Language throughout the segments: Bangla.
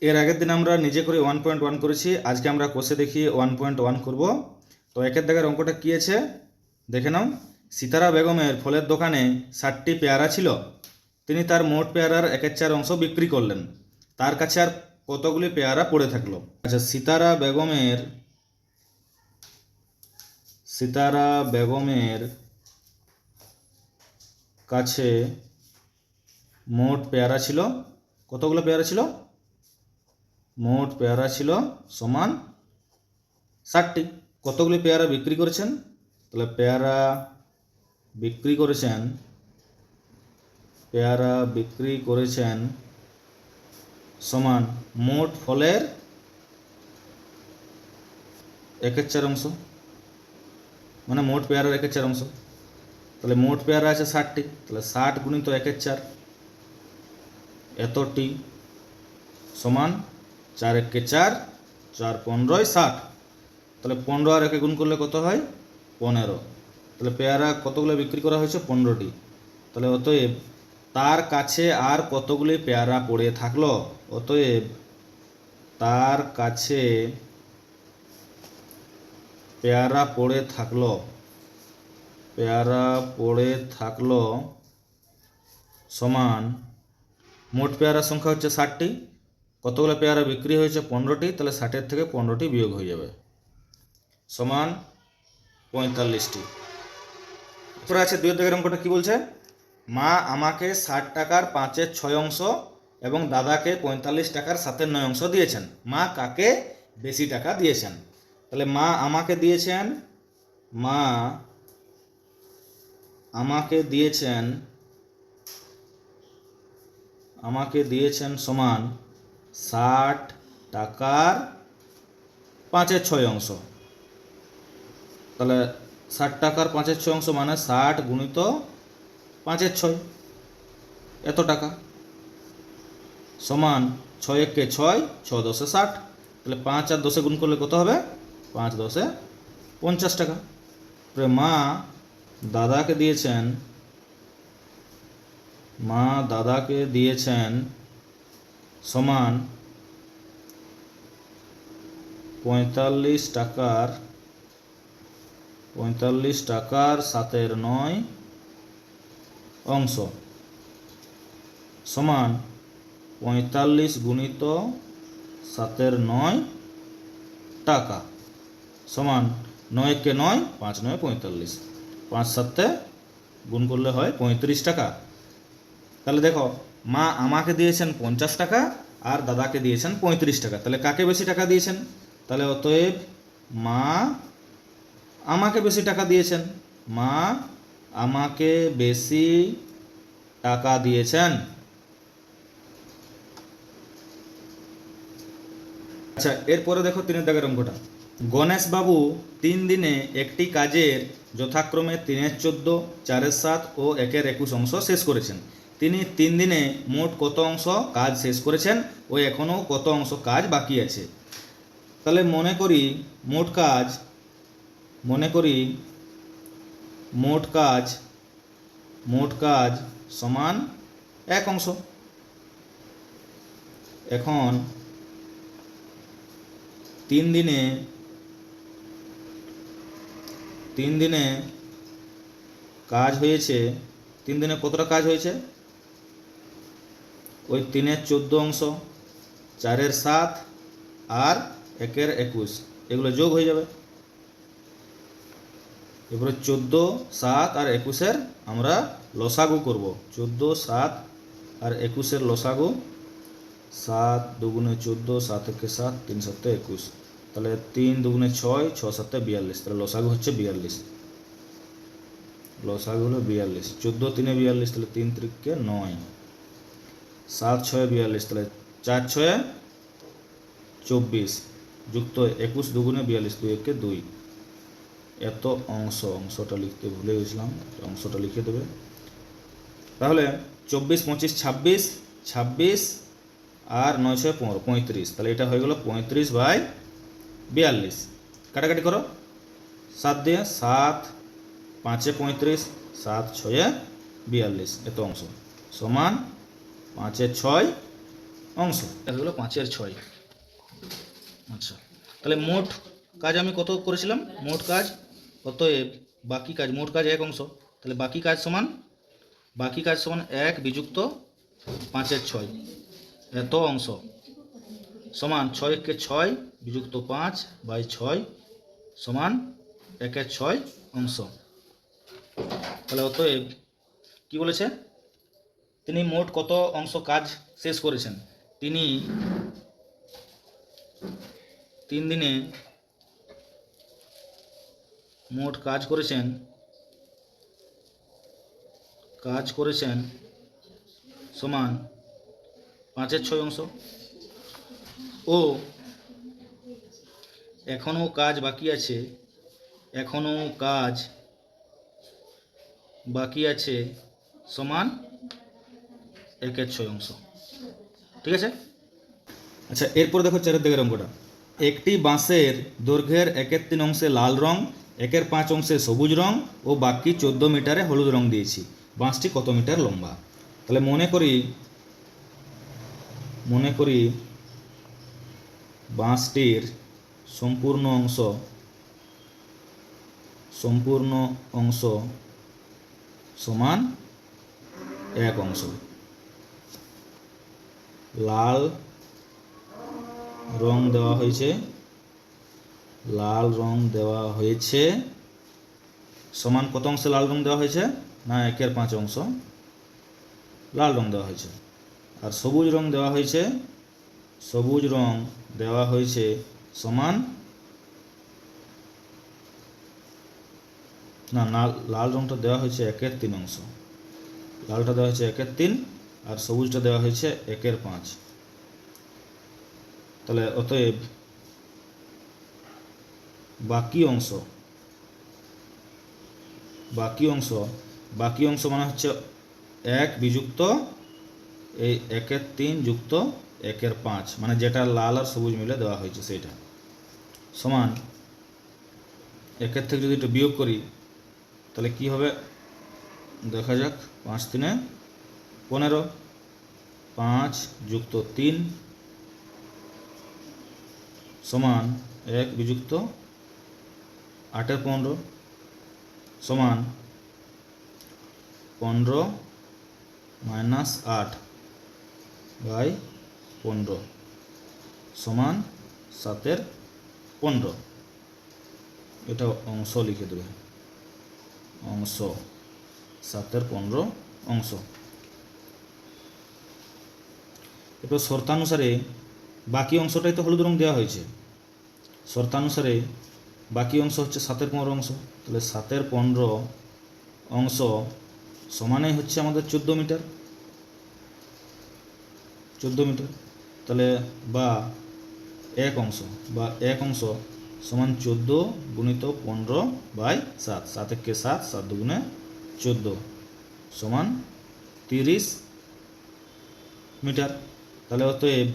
এর আগের দিন আমরা নিজে করে 1.1 করেছি। আজকে আমরা কষে দেখি 1.1 করব। তো একের দাগের অঙ্কটা কী আছে দেখে নাও। সিতারা বেগমের ফলের দোকানে 60টি পেয়ারা ছিল। তিনি তার মোট পেয়ারার 1/4 অংশ বিক্রি করলেন। তার কাছে আর কতগুলি পেয়ারা পড়ে থাকলো? আচ্ছা, সিতারা বেগমের কাছে মোট পেয়ারা ছিল, কতগুলো পেয়ারা ছিল? মোট পেয়ারা ছিল সমান 60টি। কতগুলি পেয়ারা বিক্রি করেছেন? তাহলে পেয়ারা বিক্রি করেছেন সমান মোট ফলের 1/4 অংশ, মানে মোট পেয়ারার 1/4 অংশ। তাহলে মোট পেয়ারা আছে 60টি, তাহলে 60 গুণিত 1/4 এতটি সমান 4 একে 4, 4 15 60। তাহলে 15 আর 1 গুণ করলে কত হয়? 15। তাহলে পেয়ারা কতগুলো বিক্রি করা হয়েছে? 15টি। তাহলে অতএব তার কাছে আর কতগুলি পেয়ারা পড়ে থাকলো? অতএব তার কাছে পেয়ারা পড়ে থাকলো সমান মোট পেয়ারার সংখ্যা হচ্ছে 60টি, কতগুলো পেয়ারা বিক্রি হয়েছে? 15টি। তাহলে 60-এর থেকে 15টি বিয়োগ হয়ে যাবে, সমান 45টি। এরপরে আছে 2 দাগের অঙ্কটা কি বলছে? মা আমাকে 60 টাকার 5/6 অংশ এবং দাদাকে 45 টাকার 7/9 অংশ দিয়েছেন। মা কাকে বেশি টাকা দিয়েছেন? তাহলে মা আমাকে দিয়েছেন সমান 60 টাকার 5/6 অংশ। তাহলে 60 টাকার 5/6 অংশ মানে 60 গুণিত 5/6, এত টাকা সমান 6 একে 6, 6 10 60। তাহলে 5 আর 10 গুণ করলে কত হবে? 5 10 50 টাকা। মা দাদাকে দিয়েছেন সমান 45 টাকার 7/9 অংশ সমান 45 গুণিত 7/9 টাকা সমান 9 একে 9, 5 9 45, 5 7 গুণ করলে হয় 35 টাকা। তাহলে দেখো, মা আমাকে দিয়েছেন 50 টাকা আর দাদাকে দিয়েছেন 35 টাকা। তাহলে কাকে বেশি টাকা দিয়েছেন? তাহলে অতএব মা আমাকে বেশি টাকা দিয়েছেন। আচ্ছা, এরপরে দেখো 3 দাগের অঙ্কটা। গণেশবাবু 3 দিনে একটি কাজের যথাক্রমে 3/14, 4/7 ও 1/21 অংশ শেষ করেছেন। তিনি 3 দিনে মোট কত অংশ কাজ শেষ করেছেন ও এখনও কত অংশ কাজ বাকি আছে? তাহলে মনে করি মোট কাজ সমান 1 অংশ। এখন 3 দিনে কাজ হয়েছে, 3 দিনে কতটা কাজ হয়েছে? ওই 3/14 অংশ, 4/7 আর 1/21, এগুলো যোগ হয়ে যাবে। এরপরে 14, 7 আর 21-এর আমরা লসাগু করব। 14, 7 আর 21-এর লসাগু 7 দুগুণে 14, 7 একে 7, 3 7 21। তাহলে 3 দুগুণে 6, 6 7 42। তাহলে লসাগু হচ্ছে 42। লসাগু হলো 42। 14 3 42, তাহলে 3 3 9, 7 6 42, তাহলে 4 6 24 যুক্ত 21 দুগুণে 42, 2 1 2। এত অংশটা লিখতে ভুলে গেছিলাম, অংশটা লিখে দেবে। তাহলে 24 25 26 আর 9 6 15, 35। তাহলে এটা হয়ে গেল 35/42। কাটাকাটি করো, 7 দিয়ে 7 5 35, 7 6 42, এত অংশ সমান 5 6 অংশ। এটা হলো 5/6। আচ্ছা, তাহলে মোট কাজ আমি কত করেছিলাম? মোট কাজ, অতএব বাকি কাজ, মোট কাজ 1 অংশ, তাহলে বাকি কাজ সমান 1 বিযুক্ত 5/6, এত অংশ সমান 6 বিযুক্ত 5/6 সমান 1/6 অংশ। তাহলে অতএব কি বলেছে, তিনি মোট কত অংশ কাজ শেষ করেছেন? তিনি 3 দিনে মোট কাজ করেছেন সমান 5/6 অংশ, ও এখনও কাজ বাকি আছে সমান 1/6 অংশ। ঠিক আছে। আচ্ছা, এরপর দেখো 4 দিকের অঙ্কটা। একটি বাঁশের দৈর্ঘ্যের 1/3 অংশে লাল রং, 1/5 অংশে সবুজ রং ও বাকি 14 মিটারে হলুদ রং দিয়েছি। বাঁশটি কত মিটার লম্বা? তাহলে মনে করি বাঁশটির সম্পূর্ণ অংশ সমান 1 অংশ। লাল রং দেওয়া হয়েছে সমান কত অংশে লাল রং দেওয়া হয়েছে? না, 1/5 অংশ লাল রং দেওয়া হয়েছে। আর সবুজ রং দেওয়া হয়েছে সমান, না, লাল রংটা দেওয়া হয়েছে 1/3 অংশ, লালটা দেওয়া হয়েছে 1/3 আর সবুজটা দেওয়া হয়েছে 1/5। তাহলে অতএব বাকি অংশ মানে হচ্ছে 1 বিযুক্ত এই 1/3 যুক্ত 1/5, মানে যেটা লাল আর সবুজ মিলে দেওয়া হয়েছে সেইটা, সমান 1 থেকে যদি এটা বিয়োগ করি তাহলে কি হবে দেখা যাক। 5 3 15, 5 যুক্ত 3 সমান 1 বিযুক্ত 8/15 সমান 15 মাইনাস 8/15 সমান 7/15। এটা অংশ লিখে দেবে, অংশ 7/15 অংশ। এরপর শর্তানুসারে বাকি অংশটাই তো হলুদ রং দেওয়া হয়েছে, শর্তানুসারে বাকি অংশ হচ্ছে 7/15 অংশ। তাহলে 7/15 অংশ সমানই হচ্ছে আমাদের 14 মিটার। তাহলে বা এক অংশ সমান 14 গুণিত 15/7, 7 একে 7, 7 দুগুণে 14 সমান 30 মিটার। তাহলে অতএব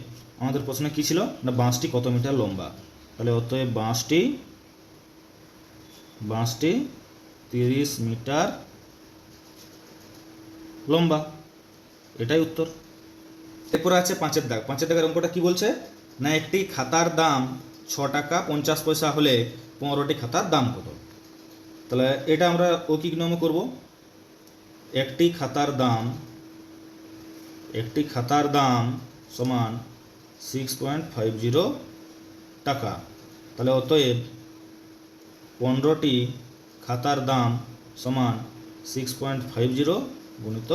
আমাদের প্রশ্নে কি ছিল না, বাঁশটি কত মিটার লম্বা? তাহলে অতএব বাঁশটি 30 মিটার লম্বা, এটাই উত্তর। এরপরে আছে 5 দাগ। 5 দাগের অঙ্কটা কি বলছে না, একটি খাতার দাম 6 টাকা 50 পয়সা হলে 15টি খাতার দাম কত? তাহলে এটা আমরা অকিক নিয়মে করব। একটি খাতার দাম সমান 6.50 টাকা। তাহলে অতএব 15টি খাতার দাম সমান 6.50 গুণিত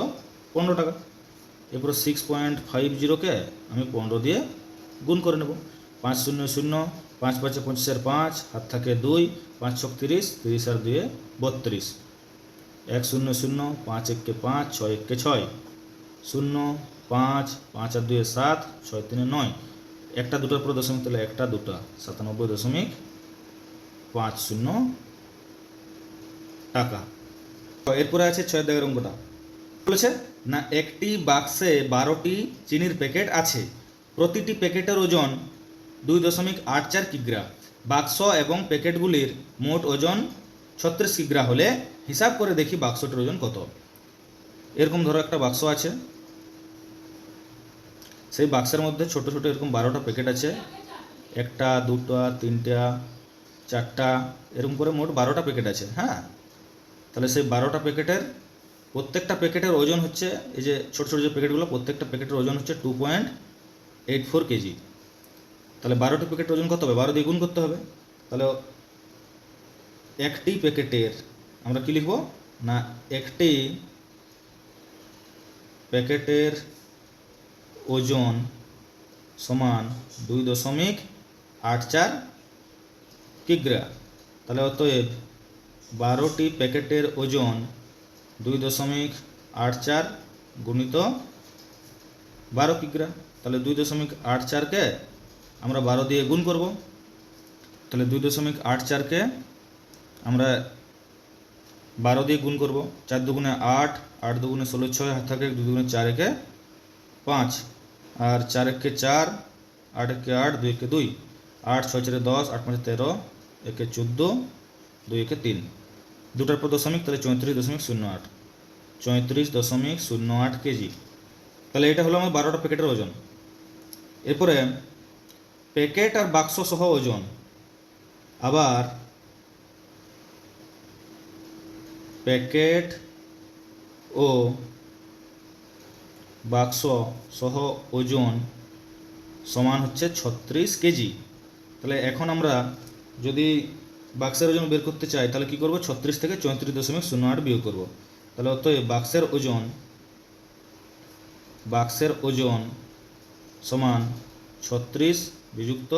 15 টাকা। এরপর 6.50কে আমি 15 দিয়ে গুণ করে নেব। 5 0 0, 5 5 25 5, হাত থাকে 2, 5 6 30, 30 আর 2 32, 1 0 0, 5 1 5, 6 1 6, 0 5, 5 আর 2 7, 6 3 9, একটা দুটোর পর দশমিক, তাহলে একটা দুটা 97.50 টাকা। এরপরে আছে 6 দাগের অঙ্কটা বলেছে না, একটি বাক্সে 12টি চিনির প্যাকেট আছে, প্রতিটি প্যাকেটের ওজন 2.84 কিগ্রা। বাক্স এবং প্যাকেটগুলির মোট ওজন 36 কিগ্রা হলে হিসাব করে দেখি বাক্সটির ওজন কত। এরকম ধরো একটা বাক্স আছে, সেই বাক্সের মধ্যে ছোট ছোট এরকম 12টা প্যাকেট আছে, একটা দুটা তিনটা চারটা এরকম করে মোট 12টা প্যাকেট আছে। হ্যাঁ, তাহলে সেই 12টা প্যাকেটের প্রত্যেকটা প্যাকেটের ওজন হচ্ছে, এই যে ছোট ছোট যে প্যাকেটগুলো, প্রত্যেকটা প্যাকেটের ওজন হচ্ছে 2.84 কেজি। তাহলে 12টি প্যাকেটের ওজন কত হবে? 12 দিয়ে গুণ করতে হবে। তাহলে একটি প্যাকেটের আমরা কি লিখব না, একটি প্যাকেটের ওজন সমান 2.84 কিগ্রা। তাহলে অতএব 12টি প্যাকেটের ওজন 2.84 গুণিত 12 কিগ্রা। তাহলে 2.84কে আমরা 12 দিয়ে গুণ করব। তাহলে 2.84কে আমরা 12 দিয়ে গুণ করব। 4 দুগুণে 8, 8 দুগুণে 16, 6 হাত থাকে 2 দুগুণে 4 একে 5, আর 4 একে 4, 8 একে 8, 2 একে 2, 8 6 4 10, 8 5 13, একে 14, 2 একে 3, দুটার পর দশমিক, তাহলে 34.08, 34.08 কেজি। তাহলে এটা হলো আমার 12টা প্যাকেটের ওজন। এরপরে প্যাকেট আর বাক্স সহ ওজন, আবার প্যাকেট ও বাক্স সহ ওজন সমান হচ্ছে 36 কেজি। তাহলে এখন আমরা যদি বাক্সের ওজন বের করতে চাই তাহলে কি করব? 36 থেকে 34.08 বিয়োগ করব। তাহলে অতএব বাক্সের ওজন সমান 36 বিযুক্ত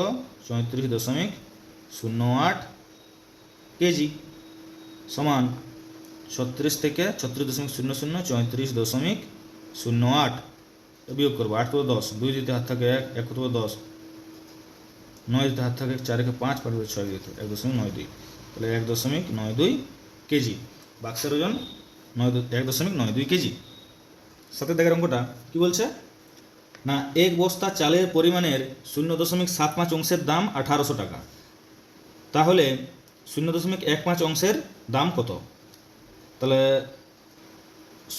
34.08 কেজি সমান 36 থেকে 36.00 34.08 বিয়োগ করবো। 8 করে 10, 2 দিতে হাত থাকে 1, 1 করে 10, 9 দিতে হাত থাকে 4 একে 5, 5 6 দিতে 1.92, তাহলে 1.92 কেজি। বাক্সের ওজন 1.92 কেজি। সাথে দেখার অঙ্কটা কি বলছে না, এক বস্তা চালের পরিমাণের 0.75 অংশের দাম 1800 টাকা। তাহলে 0.15 অংশের দাম কত? তাহলে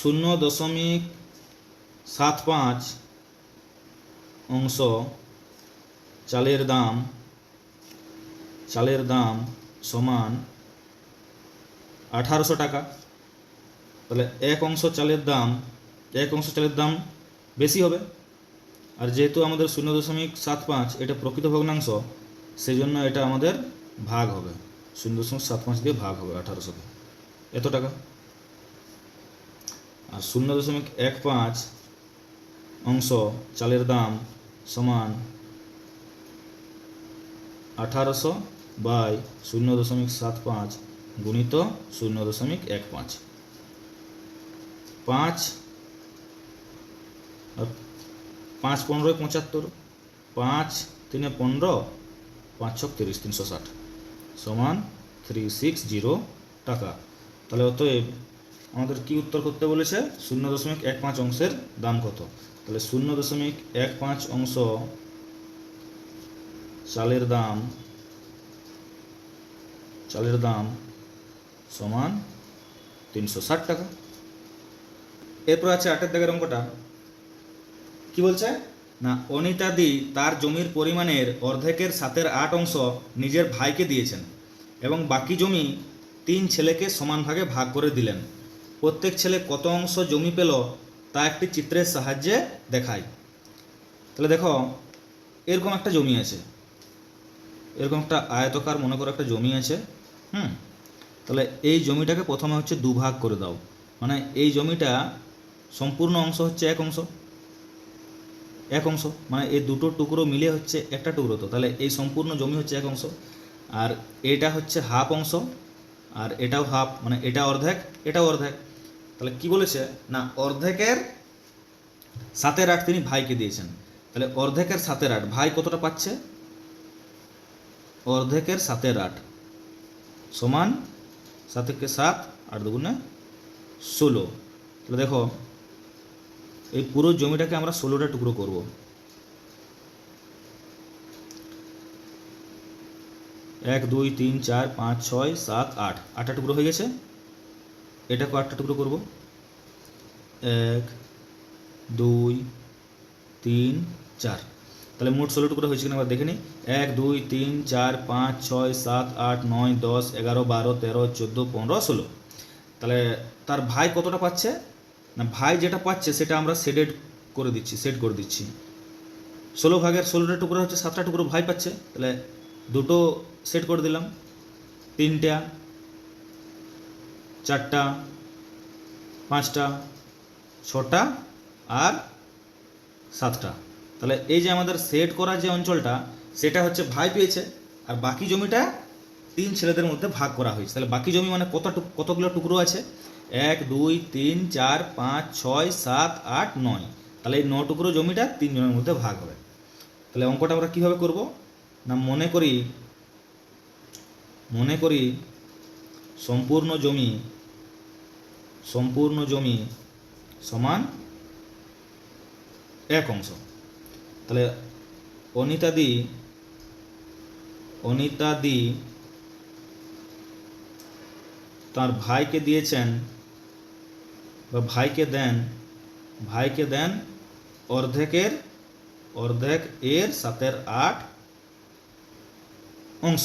0.75 অংশ চালের দাম সমান 1800 টাকা। তাহলে এক অংশ চালের দাম বেশি হবে, আর যেহেতু আমাদের 0.75 এটা প্রকৃত ভগ্নাংশ, সেই জন্য এটা আমাদের ভাগ হবে, 0.75 দিয়ে ভাগ হবে 1800কে, এত টাকা। আর 0.15 অংশ চালের দাম সমান 1800 বাই 0.75 গুণিত 0.15, 5 আর 5 15 75, 5 3 15, 5 6 30, 360 সমান 360 টাকা। তাহলে অতএব আমাদের কি উত্তর করতে বলেছে? 0.15 অংশের দাম কত? তাহলে 0.15 অংশ চালের দাম সমান 360 টাকা। এরপর আছে 8 দাগের অঙ্কটা। কি বলছে না, অনিতাদি তার জমির পরিমাণের অর্ধেকের 7/8 অংশ নিজের ভাইকে দিয়েছেন এবং বাকি জমি 3 ছেলেকে সমান ভাগে ভাগ করে দিলেন। প্রত্যেক ছেলে কত অংশ জমি পেল তা একটি চিত্রের সাহায্যে দেখায়। তাহলে দেখো, এরকম একটা জমি আছে, এরকম একটা আয়তকার মনে করো একটা জমি আছে। তাহলে এই জমিটাকে প্রথমে হচ্ছে দুভাগ করে দাও, মানে এই জমিটা সম্পূর্ণ অংশ হচ্ছে এক অংশ, মানে এই দুটো টুকরো মিলে হচ্ছে একটা টুকরো। তো তাহলে এই সম্পূর্ণ জমি হচ্ছে এক অংশ, আর এটা হচ্ছে হাফ অংশ, আর এটাও হাফ, মানে এটা অর্ধেক এটাও অর্ধেক। তাহলে কি বলেছে না, অর্ধেকের 7/8 তিনি ভাইকে দিয়েছেন। তাহলে অর্ধেকের 7/8 ভাই কতটা পাচ্ছে? অর্ধেকের 7/8 সমান 7 একে 7, 8 দুগুণে 16। তাহলে দেখো, এই পুরো জমিটাকে আমরা 16টা টুকরো করব। 1 2 3 4 5 6 7 8, 8টা টুকরো হয়ে গেছে। এটাকে 8টা টুকরো করব, 1 2 3 4। তাহলে মোট 16 টুকরো হয়েছে কিনা একবার দেখে নিই। 1 2 3 4 5 6 7 8 9 10 11 12 13 14 15 16। তাহলে তার ভাই কতটা পাচ্ছে না, ভাই যেটা পাচ্ছে সেটা আমরা সেট করে দিচ্ছি। 16 ভাগের 16টা টুকরো হচ্ছে 7টা টুকরো ভাই পাচ্ছে, তাহলে দুটো সেট করে দিলাম, 3টা 4টা 5টা 6টা আর 7টা। তাহলে এই যে আমাদের সেট করার যে অঞ্চলটা সেটা হচ্ছে ভাই পেয়েছে, আর বাকি জমিটা 3 ছেলেদের মধ্যে ভাগ করা হয়েছে। তাহলে বাকি জমি মানে কতগুলো টুকরো আছে, 1 2 3 4 5 6 7 8 9। তাহলে এই 9 টুকরো জমিটা 3 জনের মধ্যে ভাগ হবে। তাহলে অঙ্কটা আমরা কীভাবে করব না, মনে করি সম্পূর্ণ জমি সমান 1 অংশ। তাহলে অনিতা দি তার ভাইকে দিয়েছেন বা ভাইকে দেন অর্ধেক এর 7/8 অংশ,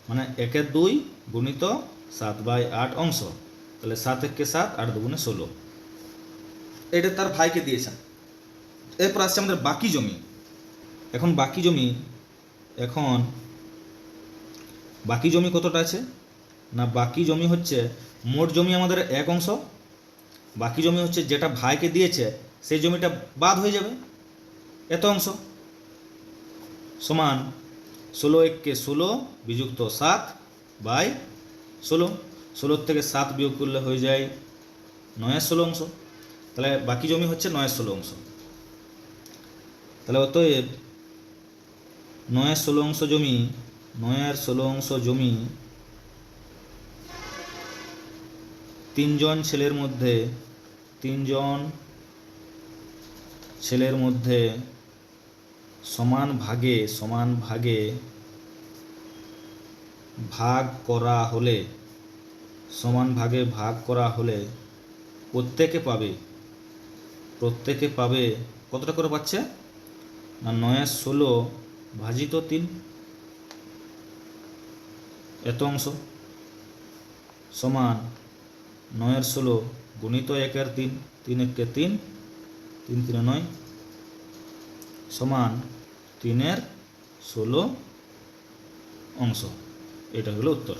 মানে 1/2 গুণিত 7/8 অংশ। তাহলে 7 1 7 8 2 16, এটা তার ভাইকে দিয়েছেন। এরপর আসছে আমাদের বাকি জমি। এখন বাকি জমি কতটা আছে না, বাকি জমি হচ্ছে মোট জমি আমাদের 1 অংশ, বাকি জমি হচ্ছে যেটা ভাইকে দিয়েছে সেই জমিটা বাদ হয়ে যাবে, এত অংশ, সমান 16 1 16 বিযুক্ত 7/16। 16 থেকে 7 বিয়োগ করলে হয়ে যায় 9/16 অংশ। তাহলে বাকি জমি হচ্ছে 9/16 অংশ। তাহলে অতএব 9/16 অংশ জমি 3 জন ছেলের মধ্যে সমান ভাগে ভাগ করা হলে প্রত্যেকে পাবে কতটা করে পাচ্ছে না, 9/16 ভাজিত 3 এত অংশ, সমান 9/16 গুণিত 1/3 3 1 3 3 3 9 সমান 3/16 অংশ। এটা হলো উত্তর।